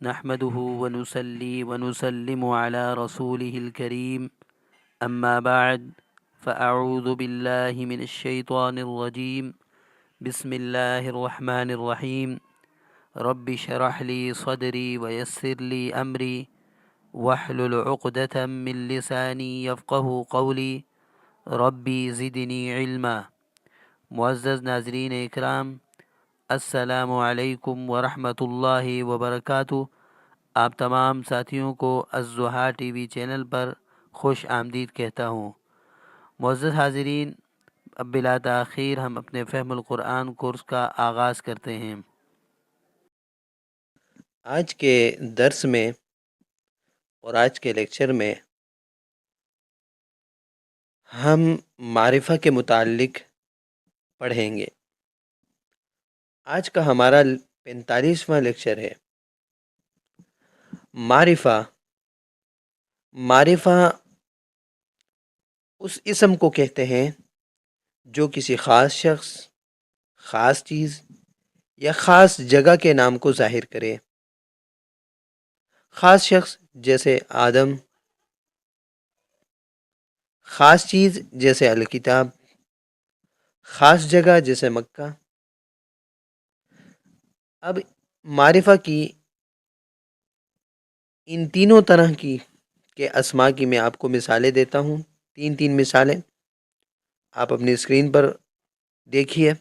نحمده ونصلي ونسلم على رسوله الكريم أما بعد فأعوذ بالله من الشيطان الرجيم بسم الله الرحمن الرحيم رب اشرح لي صدري ويسر لي أمري واحلل عقدة من لساني يفقه قولي ربي زدني علما۔ معزز ناظرین اکرام، السلام علیکم ورحمۃ اللہ وبرکاتہ۔ آپ تمام ساتھیوں کو الضحیٰ ٹی وی چینل پر خوش آمدید کہتا ہوں۔ معزز حاضرین، اب بلا تاخیر ہم اپنے فہم القرآن کورس کا آغاز کرتے ہیں۔ آج کے درس میں اور آج کے لیکچر میں ہم معرفہ کے متعلق پڑھیں گے۔ آج کا ہمارا 45واں لیکچر ہے۔ معرفہ اس اسم کو کہتے ہیں جو کسی خاص شخص، خاص چیز یا خاص جگہ کے نام کو ظاہر کرے۔ خاص شخص جیسے آدم، خاص چیز جیسے الکتاب، خاص جگہ جیسے مکہ۔ اب معرفہ کی ان تینوں طرح کے اسماء کی میں آپ کو مثالیں دیتا ہوں، تین مثالیں آپ اپنی اسکرین پر دیکھیے۔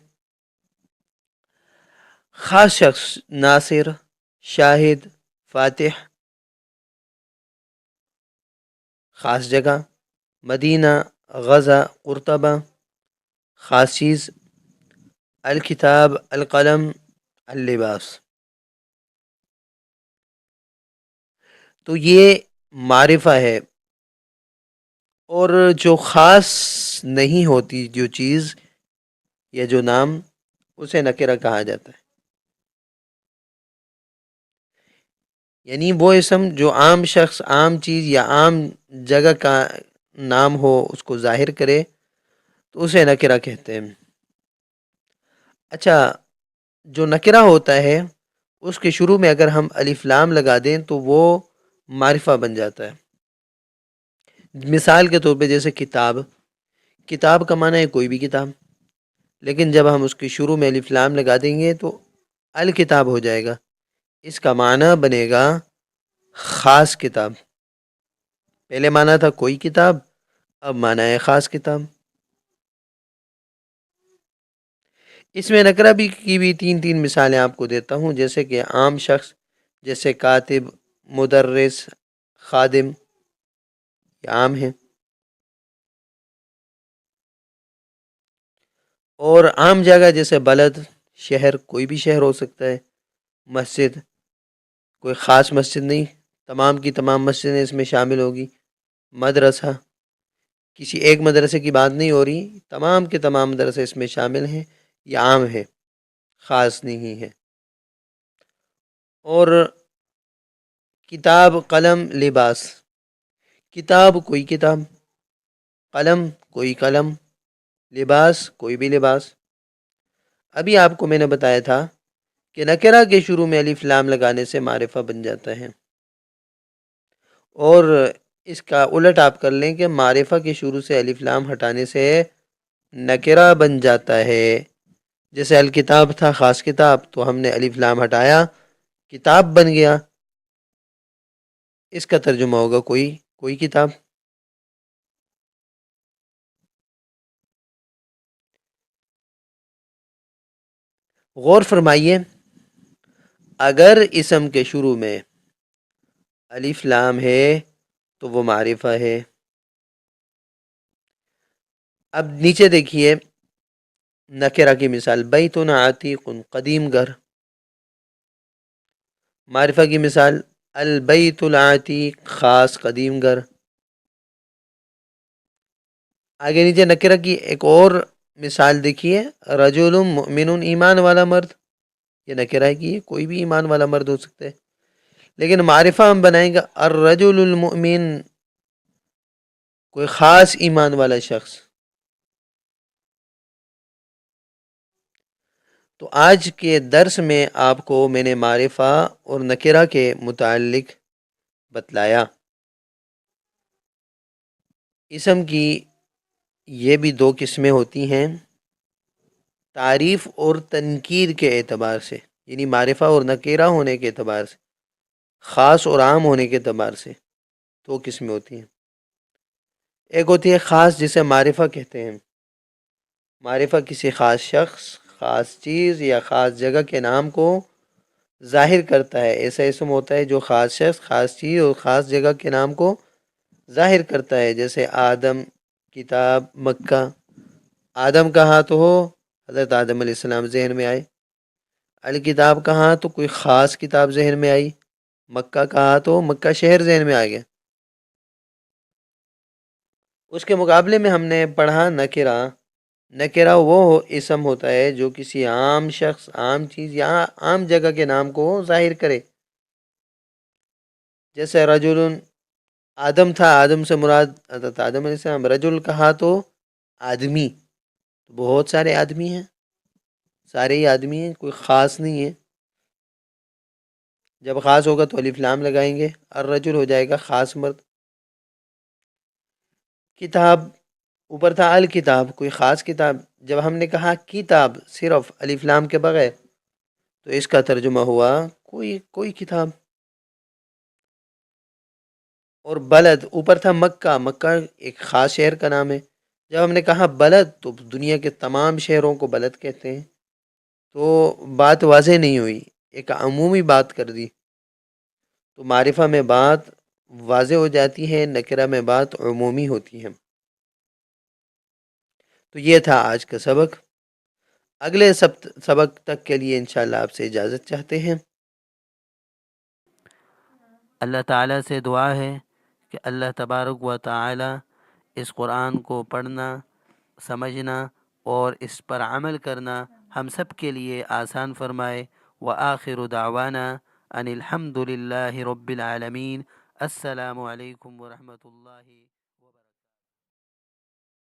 خاص شخص ناصر، شاہد، فاتح۔ خاص جگہ مدینہ، غزہ، قرطبہ۔ خاص چیز الکتاب، القلم، اللباس۔ تو یہ معرفہ ہے، اور جو خاص نہیں ہوتی جو چیز یا جو نام، اسے نکرہ کہا جاتا ہے۔ یعنی وہ اسم جو عام شخص، عام چیز یا عام جگہ کا نام ہو، اس کو ظاہر کرے، تو اسے نکرہ کہتے ہیں۔ اچھا، جو نکرہ ہوتا ہے اس کے شروع میں اگر ہم الف لام لگا دیں تو وہ معرفہ بن جاتا ہے۔ مثال کے طور پہ جیسے کتاب، کتاب کا معنی ہے کوئی بھی کتاب، لیکن جب ہم اس کے شروع میں الف لام لگا دیں گے تو الکتاب ہو جائے گا، اس کا معنی بنے گا خاص کتاب۔ پہلے معنی تھا کوئی کتاب، اب معنی ہے خاص کتاب۔ اس میں نکرہ کی بھی تین مثالیں آپ کو دیتا ہوں، جیسے کہ عام شخص جیسے کاتب، مدرس، خادم، یہ عام ہیں۔ اور عام جگہ جیسے بلد، شہر، کوئی بھی شہر ہو سکتا ہے۔ مسجد، کوئی خاص مسجد نہیں، تمام کی تمام مسجدیں اس میں شامل ہوگی۔ مدرسہ، کسی ایک مدرسے کی بات نہیں ہو رہی، تمام کے تمام مدرسے اس میں شامل ہیں، یہ عام ہے، خاص نہیں ہے۔ اور کتاب، قلم، لباس، کتاب کوئی کتاب، قلم کوئی قلم، لباس کوئی بھی لباس۔ ابھی آپ کو میں نے بتایا تھا کہ نکرہ کے شروع میں الف لام لگانے سے معرفہ بن جاتا ہے، اور اس کا الٹ آپ کر لیں کہ معرفہ کے شروع سے الف لام ہٹانے سے نکرہ بن جاتا ہے۔ جیسے الکتاب تھا خاص کتاب، تو ہم نے الف لام ہٹایا، کتاب بن گیا۔ اس کا ترجمہ ہوگا کوئی کتاب۔ غور فرمائیے، اگر اسم کے شروع میں الف لام ہے تو وہ معرفہ ہے۔ اب نیچے دیکھیے نکرہ کی مثال، بیت عتیق، قدیم گھر۔ معرفہ کی مثال البیت العتیق، خاص قدیم گھر۔ آگے نیچے نکرہ کی ایک اور مثال دیکھیے، رجل مؤمن، ایمان والا مرد۔ یہ نکرہ ہے کہ کوئی بھی ایمان والا مرد ہو سکتا ہے، لیکن معرفہ ہم بنائیں گا الرجل المؤمن، کوئی خاص ایمان والا شخص۔ تو آج کے درس میں آپ کو میں نے معرفہ اور نکرہ کے متعلق بتلایا۔ اسم کی یہ بھی دو قسمیں ہوتی ہیں، تعریف اور تنکیر کے اعتبار سے، یعنی معرفہ اور نکرہ ہونے کے اعتبار سے، خاص اور عام ہونے کے اعتبار سے دو قسمیں ہوتی ہیں۔ ایک ہوتی ہے خاص، جسے معرفہ کہتے ہیں۔ معرفہ کسی خاص شخص، خاص چیز یا خاص جگہ کے نام کو ظاہر کرتا ہے۔ ایسا اسم ہوتا ہے جو خاص شخص، خاص چیز اور خاص جگہ کے نام کو ظاہر کرتا ہے، جیسے آدم، کتاب، مکہ۔ آدم کہا تو حضرت آدم علیہ السلام ذہن میں آئے، الکتاب کہا تو کوئی خاص کتاب ذہن میں آئی، مکہ کہا تو مکہ شہر ذہن میں آ گیا۔ اس کے مقابلے میں ہم نے پڑھا نکرہ۔ نکرہ وہ اسم ہوتا ہے جو کسی عام شخص، عام چیز یا عام جگہ کے نام کو ظاہر کرے، جیسے رجل، آدم تھا، آدم سے مراد حضرت آدم علیہ السلام۔ رجل کہا تو آدمی، بہت سارے آدمی ہیں، سارے ہی آدمی ہیں، کوئی خاص نہیں ہے۔ جب خاص ہوگا تو الف لام لگائیں گے، الرجل ہو جائے گا خاص مرد۔ کتاب، اوپر تھا الکتاب، کوئی خاص کتاب۔ جب ہم نے کہا کتاب صرف الف لام کے بغیر، تو اس کا ترجمہ ہوا کوئی کتاب۔ اور بلد، اوپر تھا مکہ، مکہ ایک خاص شہر کا نام ہے۔ جب ہم نے کہا بلد، تو دنیا کے تمام شہروں کو بلد کہتے ہیں، تو بات واضح نہیں ہوئی، ایک عمومی بات کر دی۔ تو معرفہ میں بات واضح ہو جاتی ہے، نکرہ میں بات عمومی ہوتی ہے۔ تو یہ تھا آج کا سبق۔ اگلے سبق تک کے لیے انشاءاللہ آپ سے اجازت چاہتے ہیں۔ اللہ تعالیٰ سے دعا ہے کہ اللہ تبارک و تعالی اس قرآن کو پڑھنا، سمجھنا اور اس پر عمل کرنا ہم سب کے لیے آسان فرمائے۔ وآخر دعوانا ان الحمد للہ رب العالمین۔ السلام علیکم ورحمۃ اللہ